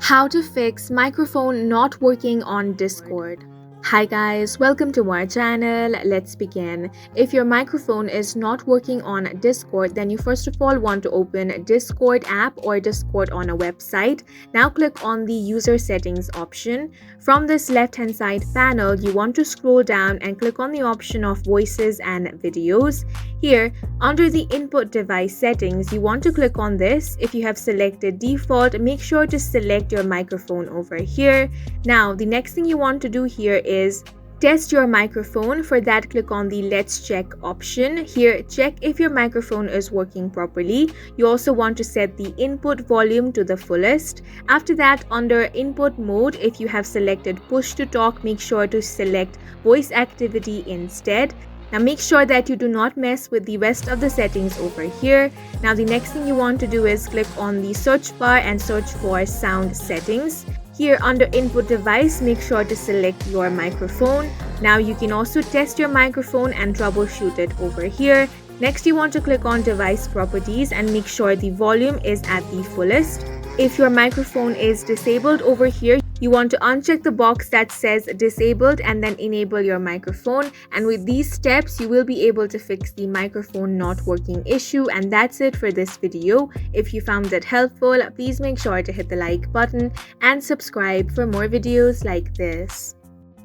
How to fix microphone not working on Discord. Hi guys, welcome to our channel. Let's begin. If your microphone is not working on Discord, then you first of all want to open Discord app or Discord on a website. Now click on the user settings option. From this left hand side panel, you want to scroll down and click on the option of voices and videos. Here, under the input device settings, you want to click on this. If you have selected default, make sure to select your microphone over here. Now, the next thing you want to do here is test your microphone. For that, click on the Let's Check option. Here, check if your microphone is working properly. You also want to set the input volume to the fullest. After that, under input mode, if you have selected push to talk, make sure to select voice activity instead. Now make sure that you do not mess with the rest of the settings over here. Now the next thing you want to do is click on the search bar and search for sound settings. Here under input device, make sure to select your microphone. Now you can also test your microphone and troubleshoot it over here. Next you want to click on device properties and make sure the volume is at the fullest. If your microphone is disabled over here, you want to uncheck the box that says disabled and then enable your microphone. And with these steps, you will be able to fix the microphone not working issue. And that's it for this video. If you found it helpful, please make sure to hit the like button and subscribe for more videos like this.